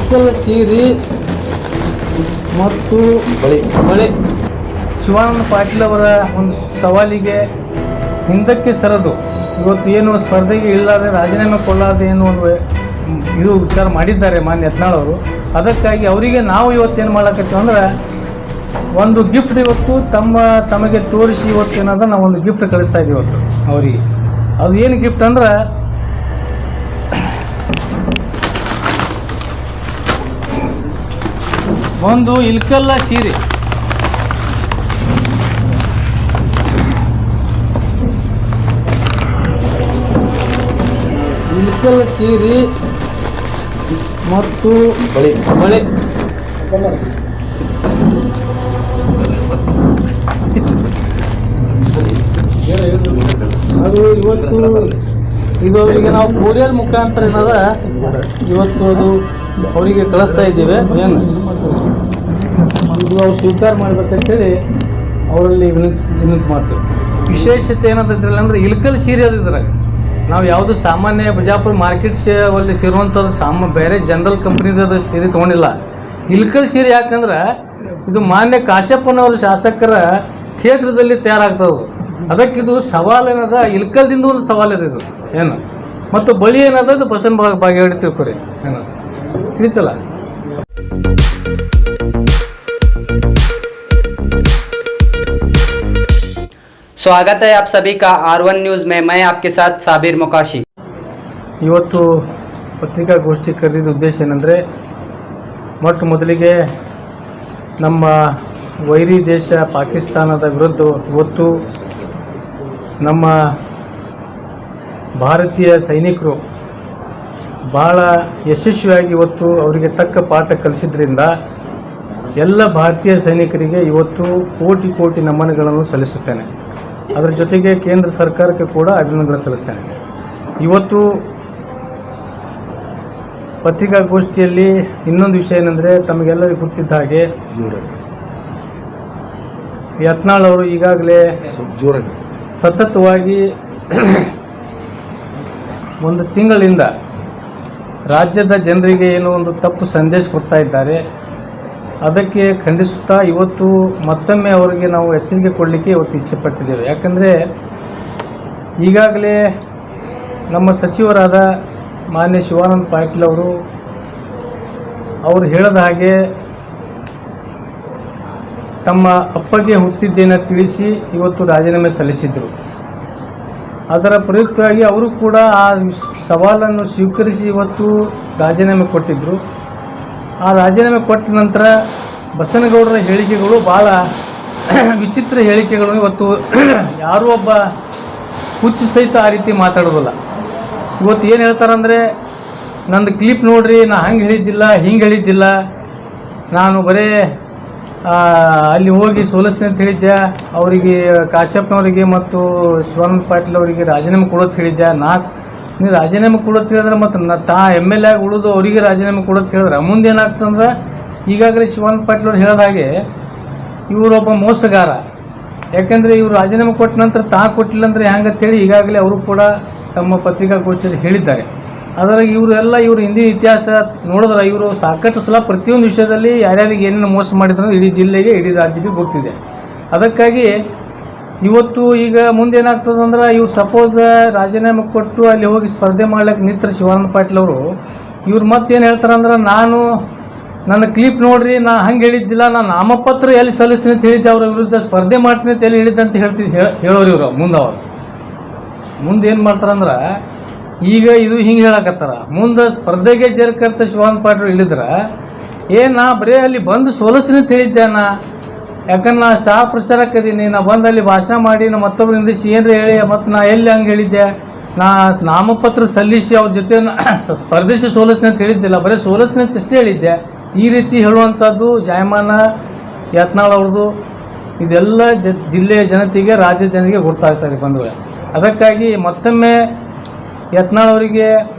ಇಳಕಲ್ ಸೀರೆ ಮತ್ತು ಬಳೆ ಶಿವಾನಂದ ಪಾಟೀಲ್ ಅವರ ಒಂದು ಸವಾಲಿಗೆ ಹಿಂದಕ್ಕೆ ಸರಿದು ಇವತ್ತು ಏನು ಸ್ಪರ್ಧೆಗೆ ಇಲ್ಲದೆ ರಾಜೀನಾಮೆ ಕೊಡಲಾರದೆ ಏನು ಒಂದು ಇದು ವಿಚಾರ ಮಾಡಿದ್ದಾರೆ ಮಾನ್ಯ ಯತ್ನಾಳ್ ಅವರು. ಅದಕ್ಕಾಗಿ ಅವರಿಗೆ ನಾವು ಇವತ್ತೇನು ಮಾಡಕತ್ತೀವಿ ಅಂದ್ರೆ ಒಂದು ಗಿಫ್ಟ್ ಇವತ್ತು ತಮಗೆ ತೋರಿಸಿ ಇವತ್ತು ಏನಾದ್ರೆ ನಾವು ಒಂದು ಗಿಫ್ಟ್ ಕಳಿಸ್ತಾ ಇದ್ದೀವಿ ಇವತ್ತು ಅವರಿಗೆ. ಅದು ಏನು ಗಿಫ್ಟ್ ಅಂದ್ರೆ ಒಂದು ಇಳಕಲ್ಲ ಸೀರೆ, ಇಳಕಲ್ ಸೀರೆ ಮತ್ತು ಬಳೆ ಅದು ಇವತ್ತು ಇದು ಅವರಿಗೆ ನಾವು ಕೊರಿಯರ್ ಮುಖಾಂತರ ಏನದ ಇವತ್ತು ಅದು ಅವರಿಗೆ ಕಳಿಸ್ತಾ ಇದ್ದೇವೆ. ಏನು ಇದು ಅವ್ರು ಸ್ವೀಕಾರ ಮಾಡ್ಬೇಕಂತೇಳಿ ಅವರಲ್ಲಿ ವಿನಂತಿ ಮಾಡ್ತೇವೆ. ವಿಶೇಷತೆ ಏನಂತಂದ್ರಲ್ಲ ಅಂದ್ರೆ ಇಳಕಲ್ ಸೀರೆ ಅದಿದ್ರಾಗ ನಾವು ಯಾವುದು ಸಾಮಾನ್ಯ ಬಿಜಾಪುರ ಮಾರ್ಕೆಟ್ ಅಲ್ಲಿ ಸೇರುವಂಥದ್ದು ಬೇರೆ ಜನರಲ್ ಕಂಪ್ನಿದ ಸೀರೆ ತೊಗೊಂಡಿಲ್ಲ. ಇಳಕಲ್ ಸೀರೆ ಯಾಕಂದ್ರೆ ಇದು ಮಾನ್ಯ ಕಾಶ್ಯಪ್ಪನವ್ರ ಶಾಸಕರ ಕ್ಷೇತ್ರದಲ್ಲಿ ತಯಾರಾಗ್ತದೆ. ಅದಕ್ಕೆ ಇದು ಸವಾಲು ಏನದ, ಇಳಕಲ್ದಿಂದ ಒಂದು ಸವಾಲು ಇದೆ ಇದು ಏನು. ಮತ್ತು ಬಳಿ ಏನದ ಇದು ಬಸನ್ ಭಾಗ್ಯವಾಡಿ ತಿಳ್ಕೊರಿ ಏನು ತಿಳಿತಲ್ಲ. स्वागत है आप सभी का R1 न्यूज़ में। मैं आपके साथ साबिर मोकाशी। ಇವತ್ತು ಪತ್ರಿಕಾಗೋಷ್ಠಿ ಕರೆದಿದ್ದ ಉದ್ದೇಶ ಏನಂದರೆ, ಮೊಟ್ಟ ಮೊದಲಿಗೆ ನಮ್ಮ ವೈರಿ ದೇಶ ಪಾಕಿಸ್ತಾನದ ವಿರುದ್ಧ ಇವತ್ತು ನಮ್ಮ ಭಾರತೀಯ ಸೈನಿಕರು ಭಾಳ ಯಶಸ್ವಿಯಾಗಿ ಇವತ್ತು ಅವರಿಗೆ ತಕ್ಕ ಪಾಠ ಕಲಿಸಿದ್ರಿಂದ ಎಲ್ಲ ಭಾರತೀಯ ಸೈನಿಕರಿಗೆ ಇವತ್ತು ಕೋಟಿ ಕೋಟಿ ನಮನಗಳನ್ನು ಸಲ್ಲಿಸುತ್ತೇನೆ. ಅದರ ಜೊತೆಗೆ ಕೇಂದ್ರ ಸರ್ಕಾರಕ್ಕೆ ಕೂಡ ಅಭಿನಂದನೆ ಸಲ್ಲಿಸ್ತೇನೆ. ಇವತ್ತು ಪತ್ರಿಕಾಗೋಷ್ಠಿಯಲ್ಲಿ ಇನ್ನೊಂದು ವಿಷಯ ಏನಂದರೆ, ತಮಗೆಲ್ಲರಿಗೂ ಗೊತ್ತಿದ್ದ ಹಾಗೆ ಯತ್ನಾಳ್ ಅವರು ಈಗಾಗಲೇ ಸತತವಾಗಿ ಒಂದು ತಿಂಗಳಿಂದ ರಾಜ್ಯದ ಜನರಿಗೆ ಏನೋ ಒಂದು ತಪ್ಪು ಸಂದೇಶ ಕೊಡ್ತಾ ಇದ್ದಾರೆ. ಅದಕ್ಕೆ ಖಂಡಿಸುತ್ತಾ ಇವತ್ತು ಮತ್ತೊಮ್ಮೆ ಅವರಿಗೆ ನಾವು ಎಚ್ಚರಿಕೆ ಕೊಡಲಿಕ್ಕೆ ಇವತ್ತು ಇಚ್ಛೆ ಪಟ್ಟಿದ್ದೇವೆ. ಯಾಕಂದರೆ ಈಗಾಗಲೇ ನಮ್ಮ ಸಚಿವರಾದ ಮಾನ್ಯ ಶಿವಾನಂದ ಪಾಟೀಲ್ ಅವರು ಹೇಳಿದ ಹಾಗೆ ತಮ್ಮ ಅಪ್ಪಗೆ ಹುಟ್ಟಿದ್ದೇನೆ ತಿಳಿಸಿ ಇವತ್ತು ರಾಜೀನಾಮೆ ಸಲ್ಲಿಸಿದರು. ಅದರ ಪ್ರಯುಕ್ತವಾಗಿ ಅವರು ಕೂಡ ಆ ಸವಾಲನ್ನು ಸ್ವೀಕರಿಸಿ ಇವತ್ತು ರಾಜೀನಾಮೆ ಕೊಟ್ಟಿದ್ದರು. ಆ ರಾಜೀನಾಮೆ ಕೊಟ್ಟ ನಂತರ ಬಸನಗೌಡರ ಹೇಳಿಕೆಗಳು ಭಾಳ ವಿಚಿತ್ರ ಹೇಳಿಕೆಗಳು. ಇವತ್ತು ಯಾರೂ ಒಬ್ಬ ಹುಚ್ಚು ಸಹಿತ ಆ ರೀತಿ ಮಾತಾಡೋದಿಲ್ಲ. ಇವತ್ತು ಏನು ಹೇಳ್ತಾರಂದರೆ, ನಂದು ಕ್ಲಿಪ್ ನೋಡ್ರಿ, ನಾ ಹಂಗೆ ಹೇಳಿದ್ದಿಲ್ಲ ಹಿಂಗೆ ಹೇಳಿದ್ದಿಲ್ಲ, ನಾನು ಬರೇ ಅಲ್ಲಿ ಹೋಗಿ ಸೋಲಿಸ್ತೀನಿ ಅಂತ ಹೇಳಿದ್ದೆ, ಅವರಿಗೆ ಕಾಶ್ಯಪ್ನವರಿಗೆ ಮತ್ತು ಶಿವಾನಂದ ಪಾಟೀಲ್ ಅವರಿಗೆ ರಾಜೀನಾಮೆ ಕೊಡೋದು ಹೇಳಿದ್ದೆ. ನೀವು ರಾಜೀನಾಮೆ ಕೊಡೋದು ಹೇಳಿದ್ರೆ ಮತ್ತು MLA ಆಗಿ ಉಳಿದು ಅವರಿಗೆ ರಾಜೀನಾಮೆ ಕೊಡೋದು ಹೇಳಿದ್ರೆ ಮುಂದೆ ಏನಾಗ್ತಂದ್ರೆ, ಈಗಾಗಲೇ ಶಿವಾನಂದ ಪಾಟೀಲ್ ಅವ್ರು ಹೇಳಿದ ಹಾಗೆ ಇವರೊಬ್ಬ ಮೋಸಗಾರ. ಯಾಕೆಂದರೆ ಇವರು ರಾಜೀನಾಮೆ ಕೊಟ್ಟ ನಂತರ ಕೊಟ್ಟಿಲ್ಲ ಅಂದರೆ ಹೆಂಗಂತೇಳಿ ಈಗಾಗಲೇ ಅವರು ಕೂಡ ತಮ್ಮ ಪತ್ರಿಕಾಗೋಷ್ಠಿಯಲ್ಲಿ ಹೇಳಿದ್ದಾರೆ. ಅದರಾಗ ಇವರು ಹಿಂದಿನ ಇತಿಹಾಸ ನೋಡಿದ್ರೆ ಇವರು ಸಾಕಷ್ಟು ಸಲ ಪ್ರತಿಯೊಂದು ವಿಷಯದಲ್ಲಿ ಯಾರ್ಯಾರಿಗೆ ಏನೇನು ಮೋಸ ಮಾಡಿದ್ರು ಇಡೀ ಜಿಲ್ಲೆಗೆ ಇಡೀ ರಾಜ್ಯಕ್ಕೆ ಗೊತ್ತಿದೆ. ಅದಕ್ಕಾಗಿ ಇವತ್ತು ಈಗ ಮುಂದೆ ಏನಾಗ್ತದಂದ್ರೆ, ಇವ್ರು ಸಪೋಸ್ ರಾಜೀನಾಮೆ ಕೊಟ್ಟು ಅಲ್ಲಿ ಹೋಗಿ ಸ್ಪರ್ಧೆ ಮಾಡ್ಲಿಕ್ಕೆ ನಿಂತರ ಶಿವಾನಂದ ಪಾಟೀಲ್ ಅವರು ಇವ್ರು ಮತ್ತೇನು ಹೇಳ್ತಾರಂದ್ರೆ, ನನ್ನ ಕ್ಲಿಪ್ ನೋಡ್ರಿ, ನಾ ಹಂಗೆ ಹೇಳಿದ್ದಿಲ್ಲ, ನಾನು ನಾಮಪತ್ರ ಎಲ್ಲಿ ಸಲ್ಲಿಸ್ತೀನಿ ಅಂತ ಹೇಳಿದ್ದೆ, ಅವರ ವಿರುದ್ಧ ಸ್ಪರ್ಧೆ ಮಾಡ್ತೀನಿ ಅಂತ ಎಲ್ಲಿ ಹೇಳಿದ್ದೆ ಅಂತ ಹೇಳೋರು ಇವರು. ಮುಂದೆ ಏನು ಮಾಡ್ತಾರಂದ್ರೆ, ಈಗ ಇದು ಹಿಂಗೆ ಹೇಳಕತ್ತಾರ, ಮುಂದೆ ಸ್ಪರ್ಧೆಗೆ ಜೇರ್ಕರ್ತ ಶಿವಾನಂದ ಪಾಟೀಲ್ ಹೇಳಿದ್ರೆ ನಾ ಬರೀ ಅಲ್ಲಿ ಬಂದು ಸೋಲಿಸ್ತೀನಿ ಅಂತ ಹೇಳಿದ್ದೆ. ಯಾಕಂದ್ರೆ ನಾ ಸ್ಟಾರ್ ಪ್ರಚಾರಕ್ಕದೀನಿ, ನಾ ಬಂದು ಅಲ್ಲಿ ಭಾಷಣ ಮಾಡಿ ನಾ ಮತ್ತೊಬ್ಬರು ನಿಂದಿಸಿ ಏನ್ರಿ ಹೇಳಿ, ಮತ್ತು ನಾ ಎಲ್ಲಿ ಹಂಗೆ ಹೇಳಿದ್ದೆ, ನಾ ನಾಮಪತ್ರ ಸಲ್ಲಿಸಿ ಅವ್ರ ಜೊತೆ ಸ್ಪರ್ಧಿಸಿ ಸೋಲಿಸ್ತೀನಿ ಅಂತ ಹೇಳಿದ್ದಿಲ್ಲ, ಬರೀ ಸೋಲಿಸ್ತೀನಿ ಅಂತ ಅಷ್ಟೇ ಹೇಳಿದ್ದೆ. ಈ ರೀತಿ ಹೇಳುವಂಥದ್ದು ಜಾಯಮಾನ ಯತ್ನಾಳ್ ಅವ್ರದ್ದು. ಇದೆಲ್ಲ ಜಿಲ್ಲೆಯ ಜನತೆಗೆ, ರಾಜ್ಯದ ಜನತೆಗೆ ಗೊತ್ತಾಗ್ತಾರೆ ಬಂಧುಗಳೇ. ಅದಕ್ಕಾಗಿ ಮತ್ತೊಮ್ಮೆ ಯತ್ನಾಳ್ ಅವರಿಗೆ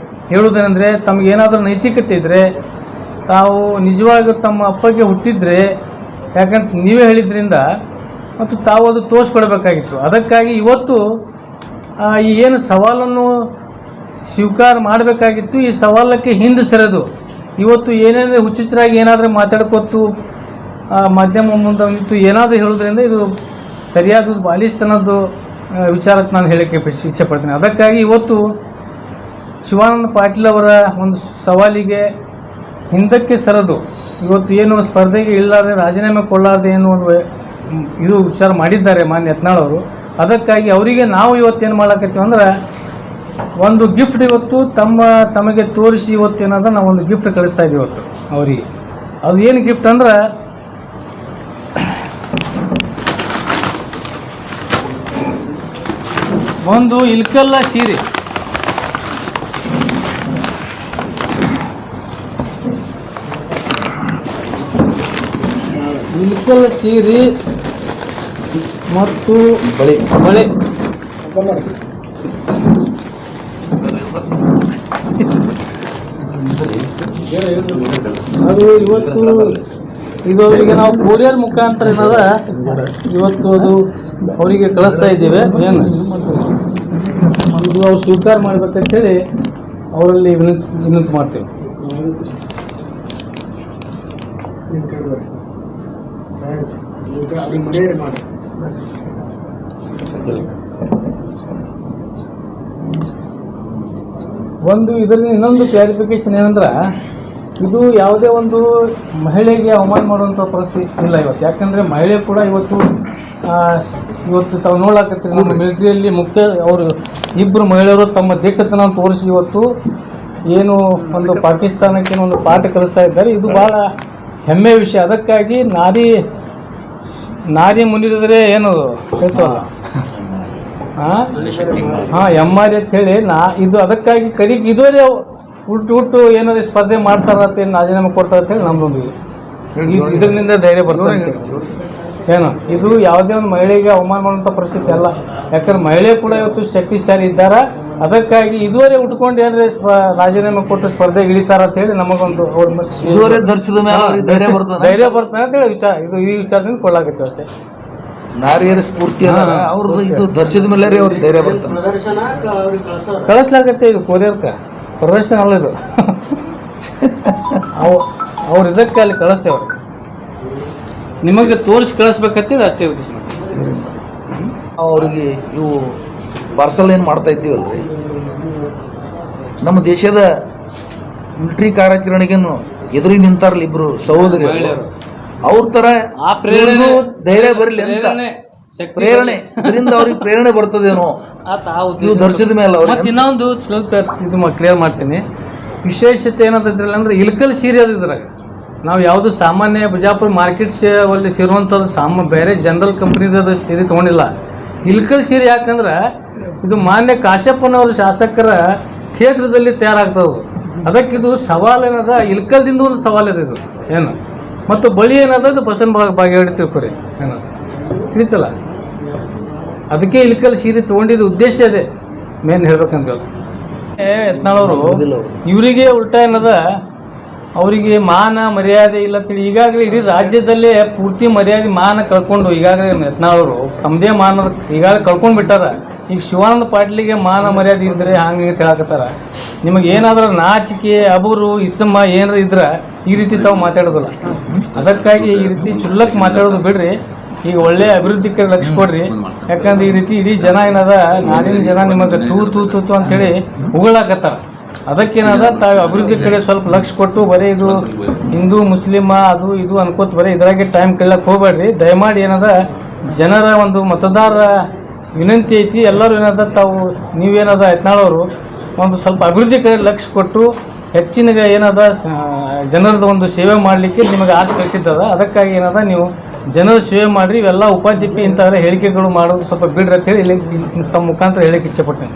ಹೇಳುವುದೇನೆಂದರೆ, ತಮಗೇನಾದರೂ ನೈತಿಕತೆ ಇದ್ದರೆ ತಾವು ನಿಜವಾಗಿ ತಮ್ಮ ಅಪ್ಪಗೆ ಹುಟ್ಟಿದರೆ, ಯಾಕಂತ ನೀವೇ ಹೇಳಿದ್ರಿಂದ ಮತ್ತು ತಾವು ಅದು ತೋರಿಸ್ಕೊಡ್ಬೇಕಾಗಿತ್ತು. ಅದಕ್ಕಾಗಿ ಇವತ್ತು ಈ ಏನು ಸವಾಲನ್ನು ಸ್ವೀಕಾರ ಮಾಡಬೇಕಾಗಿತ್ತು, ಈ ಸವಾಲಕ್ಕೆ ಹಿಂದೆ ಸರಿದು ಇವತ್ತು ಏನೇನು ಹುಚ್ಚುಚ್ಚರಾಗಿ ಏನಾದರೂ ಮಾತಾಡ್ಕೊತು ಮಾಧ್ಯಮ ಮುಂದೆ ನಿಂತು ಏನಾದರೂ ಹೇಳೋದ್ರಿಂದ ಇದು ಸರಿಯಾದ ಬಾಲಿಸ್ತನದ್ದು ವಿಚಾರಕ್ಕೆ ನಾನು ಹೇಳೋಕ್ಕೆ ಇಚ್ಛೆ ಪಡ್ತೀನಿ. ಅದಕ್ಕಾಗಿ ಇವತ್ತು ಶಿವಾನಂದ ಪಾಟೀಲ್ ಅವರ ಒಂದು ಸವಾಲಿಗೆ ಹಿಂದಕ್ಕೆ ಸರಿದು ಇವತ್ತು ಏನು ಸ್ಪರ್ಧೆಗೆ ಇಲ್ಲಾರ್ದೆ ರಾಜೀನಾಮೆ ಕೊಡಲಾರ್ದೆ ಏನು ಒಂದು ಇದು ವಿಚಾರ ಮಾಡಿದ್ದಾರೆ ಮಾನ್ಯ ಯತ್ನಾಳ್ ಅವರು. ಅದಕ್ಕಾಗಿ ಅವರಿಗೆ ನಾವು ಇವತ್ತೇನು ಮಾಡಕತ್ತೀವಿ ಅಂದ್ರೆ ಒಂದು ಗಿಫ್ಟ್ ಇವತ್ತು ತಮಗೆ ತೋರಿಸಿ ಇವತ್ತೇನಾದ್ರೆ ನಾವು ಒಂದು ಗಿಫ್ಟ್ ಕಳಿಸ್ತಾ ಇದ್ದೀವಿ ಇವತ್ತು ಅವರಿಗೆ. ಅದು ಏನು ಗಿಫ್ಟ್ ಅಂದ್ರೆ ಒಂದು ಇಲ್ಕಲ್ಲ ಸೀರೆ. ಇಲ್ಕಲ್ಲ ಸೀರೆ ಮತ್ತು ಬಳೆ ಅದು ಇವತ್ತು ಇದು ಅವರಿಗೆ ನಾವು ಕೊರಿಯರ್ ಮುಖಾಂತರ ಏನದ ಇವತ್ತು ಅದು ಅವರಿಗೆ ಕಳಿಸ್ತಾ ಇದ್ದೇವೆ. ಏನು ಇದು ಅವ್ರು ಸ್ವೀಕಾರ ಮಾಡ್ಬೇಕಂತೇಳಿ ಅವರಲ್ಲಿ ವಿನಂತಿ ಮಾಡ್ತೇವೆ. ಒಂದು ಇದರಲ್ಲಿ ಇನ್ನೊಂದು ಕ್ಲಾರಿಫಿಕೇಶನ್ ಏನಂದ್ರೆ ಇದು ಯಾವುದೇ ಒಂದು ಮಹಿಳೆಗೆ ಅವಮಾನ ಮಾಡುವಂಥ ಪರಿಸ್ಥಿತಿ ಇಲ್ಲ ಇವತ್ತು. ಯಾಕಂದರೆ ಮಹಿಳೆ ಕೂಡ ಇವತ್ತು ತಾವು ನೋಡಾಕತ್ತೀರಿ ನಮ್ಮ ಮಿಲಿಟ್ರಿಯಲ್ಲಿ ಮುಖ್ಯ ಅವರು ಇಬ್ಬರು ಮಹಿಳೆಯರು ತಮ್ಮ ದಿಟ್ಟತನ ತೋರಿಸಿ ಇವತ್ತು ಏನು ಒಂದು ಪಾಕಿಸ್ತಾನಕ್ಕೆ ಒಂದು ಪಾಠ ಕಲಿಸ್ತಾ ಇದ್ದಾರೆ. ಇದು ಭಾಳ ಹೆಮ್ಮೆಯ ವಿಷಯ. ಅದಕ್ಕಾಗಿ ನಾರಿ ಮುನಿದರೆ ಏನು ಹೇಳ್ತಾವಲ್ಲ ಎಮ್ಮಾರಿ ಅಂತ ಹೇಳಿ ಇದು ಅದಕ್ಕಾಗಿ ಕಡೆಗೆ ಇದುವರೆ ಹುಟ್ಟು ಏನಾದ್ರು ಸ್ಪರ್ಧೆ ಮಾಡ್ತಾರಂತ ರಾಜೀನಾಮೆ ಕೊಡ್ತಾರೆ ಅಂತ ಹೇಳಿ ನಮ್ದೊಂದು ಇದರಿಂದ ಧೈರ್ಯ ಬರ್ತದೆ. ಏನು ಇದು ಯಾವುದೇ ಒಂದು ಮಹಿಳೆಗೆ ಅವಮಾನ ಮಾಡುವಂಥ ಪರಿಸ್ಥಿತಿ ಅಲ್ಲ. ಯಾಕಂದ್ರೆ ಮಹಿಳೆ ಕೂಡ ಇವತ್ತು ಶಕ್ತಿಶಾಲಿ ಇದ್ದಾರೆ. ಅದಕ್ಕಾಗಿ ಇದುವರೆ ಉಟ್ಕೊಂಡು ಏನಾದ್ರೆ ರಾಜೀನಾಮೆ ಕೊಟ್ಟು ಸ್ಪರ್ಧೆಗೆ ಇಳಿತಾರ ಅಂತ ಹೇಳಿ ನಮಗೊಂದು ಧೈರ್ಯ ಬರ್ತದೆ ಅಂತ ಹೇಳಿ ಈ ವಿಚಾರದಿಂದ ಕೊಳ್ಳಾಕತ್ತೀವಿ ಅಷ್ಟೇ. ನಾರಿಯರ ಸ್ಫೂರ್ತಿ ಅವ್ರದ್ದು ಇದು ಧರಿಸಿದ ಮೇಲೆ ಅವ್ರಿಗೆ ಧೈರ್ಯ ಬರ್ತದೆ. ಕಳಿಸ್ಲಾಗತ್ತೆ ಇದು ಕೊರಿಯರ್ಕ ಪ್ರದರ್ಶನ ಅಲ್ಲ ಇದು. ಅವ್ರು ಇದಕ್ಕೆ ಅಲ್ಲಿ ಕಳಿಸ್ತೇವೆ ಅವ್ರಿಗೆ ನಿಮಗೆ ತೋರಿಸಿ ಕಳಿಸ್ಬೇಕಂತೇಳಿ ಅಷ್ಟೇ ಉದ್ದೇಶ ಮಾಡ್ತೀವಿ. ಅವ್ರಿಗೆ ಇವು ಪಾರ್ಸಲ್ ಏನು ಮಾಡ್ತಾ ಇದ್ದೀವಲ್ರಿ, ನಮ್ಮ ದೇಶದ ಮಿಲಿಟರಿ ಕಾರ್ಯಾಚರಣೆಗೇನು ಎದುರಿಗೆ ನಿಂತಾರಲ್ಲ ಇಬ್ರು ಸಹೋದರಿಯರು, ಅವ್ರ ತರ ಧೈರ್ಯ ಬರಲಿ ಅಂತ ಪ್ರೇರಣೆ, ಇದರಿಂದ ಅವ್ರಿಗೆ ಪ್ರೇರಣೆ ಬರ್ತದೇನೋ ನೀವು ಧರಿಸಿದ ಮೇಲೆ ಅವ್ರಿಗೆ. ಇನ್ನೊಂದು ಸ್ವಲ್ಪ ಇದು ಕ್ಲಿಯರ್ ಮಾಡ್ತೀನಿ. ವಿಶೇಷತೆ ಏನಂತಂದ್ರಲ್ಲ ಅಂದ್ರೆ ಇಲ್ಕಲ್ ಸೀರೆ ಅದು ಇದ್ರಾಗ ನಾವು ಯಾವುದು ಸಾಮಾನ್ಯ ಬಿಜಾಪುರ ಮಾರ್ಕೆಟ್ ಅಲ್ಲಿ ಸೇರುವಂಥದ್ದು ಬೇರೆ ಜನರಲ್ ಕಂಪ್ನಿದ ಸೀರೆ ತೊಗೊಂಡಿಲ್ಲ. ಇಲ್ಕಲ್ ಸೀರೆ ಯಾಕಂದ್ರೆ ಇದು ಮಾನ್ಯ ಕಾಶ್ಯಪ್ಪನವ್ರ ಶಾಸಕರ ಕ್ಷೇತ್ರದಲ್ಲಿ ತಯಾರಾಗ್ತದೆ. ಅದಕ್ಕಿದು ಸವಾಲು ಏನದ, ಇಲ್ಕಲ್ದಿಂದ ಒಂದು ಸವಾಲು ಇದೆ ಇದು ಏನು. ಮತ್ತು ಬಳಿ ಏನದ ಇದು ಬಸನ್ ಬಾಗೇವಾಡಿ ತಿಳ್ಕೊರಿ ಏನು ತಿಳಿತಲ್ಲ. ಅದಕ್ಕೆ ಇಲ್ಕಲ್ ಸೀರೆ ತೊಗೊಂಡಿದ್ದು ಉದ್ದೇಶ ಇದೆ ಮೇನ್ ಹೇಳ್ಬೇಕಂತ ಹೇಳಿ. ಯತ್ನಾಳ್ ಅವರು ಇವರಿಗೆ ಉಲ್ಟಾ ಏನದ, ಅವರಿಗೆ ಮಾನ ಮರ್ಯಾದೆ ಇಲ್ಲ ತಿಳಿ ಈಗಾಗಲೇ ಇಡೀ ರಾಜ್ಯದಲ್ಲೇ ಪೂರ್ತಿ ಮರ್ಯಾದೆ ಮಾನ ಕಳ್ಕೊಂಡು ಈಗಾಗಲೇ ಯತ್ನಾಳ್ ಅವರು ತಮ್ಮದೇ ಮಾನ ಈಗಾಗಲೇ ಕಳ್ಕೊಂಡು ಬಿಟ್ಟಾರ. ಈಗ ಶಿವಾನಂದ ಪಾಟೀಲಿಗೆ ಮಾನ ಮರ್ಯಾದೆ ಇದ್ದರೆ ಹಂಗೆ ಹೇಳಕತ್ತಾರ. ನಿಮಗೆ ಏನಾದ್ರೂ ನಾಚಿಕೆ ಅಬೂರು ಇಸಮ್ಮ ಏನಾರ ಇದ್ರೆ ಈ ರೀತಿ ತಾವು ಮಾತಾಡೋದಿಲ್ಲ. ಅದಕ್ಕಾಗಿ ಈ ರೀತಿ ಚುಲ್ಲಕ್ ಮಾತಾಡೋದು ಬಿಡ್ರಿ. ಈಗ ಒಳ್ಳೆ ಅಭಿವೃದ್ಧಿ ಕಡೆ ಲಕ್ಷ್ಯ ಕೊಡ್ರಿ. ಯಾಕಂದ್ರೆ ಈ ರೀತಿ ಇಡೀ ಜನ ಏನದ ನಾಡಿನ ಜನ ನಿಮಗೆ ತೂ ಅಂತೇಳಿ ಉಗುಳಾಕತ್ತಾರ. ಅದಕ್ಕೇನದ ತಾವು ಅಭಿವೃದ್ಧಿ ಕಡೆ ಸ್ವಲ್ಪ ಲಕ್ಷ್ಯ ಕೊಟ್ಟು ಬರೀ ಇದು ಹಿಂದೂ ಮುಸ್ಲಿಮ ಅದು ಇದು ಅನ್ಕೋತ ಬರೀ ಇದ್ರಾಗೆ ಟೈಮ್ ಕೇಳಕ್ಕೆ ಹೋಗ್ಬೇಡ್ರಿ. ದಯಮಾಡಿ ಏನದ ಜನರ ಒಂದು ಮತದಾರರ ವಿನಂತಿ ಐತಿ, ಎಲ್ಲರೂ ಏನದ ತಾವು ನೀವೇನದ ಯತ್ನಾಳ್ ಅವರು ಒಂದು ಸ್ವಲ್ಪ ಅಭಿವೃದ್ಧಿ ಕಡೆ ಲಕ್ಷ್ಯ ಕೊಟ್ಟು ಹೆಚ್ಚಿನ ಏನದ ಜನರದ ಒಂದು ಸೇವೆ ಮಾಡಲಿಕ್ಕೆ ನಿಮಗೆ ಆಸೆ ಕಳಿಸಿದ್ದದ. ಅದಕ್ಕಾಗಿ ಏನದ ನೀವು ಜನರ ಸೇವೆ ಮಾಡಿರಿ. ಇವೆಲ್ಲ ಉಪಾಧ್ಯಕ್ಷ ಇಂಥವೆಲ್ಲ ಹೇಳಿಕೆಗಳು ಮಾಡೋದು ಸ್ವಲ್ಪ ಬಿಡ್ರಿ ಅಂತ ಹೇಳಿ ತಮ್ಮ ಮುಖಾಂತರ ಹೇಳಕ್ಕೆ ಇಚ್ಛೆ ಪಡ್ತೇನೆ.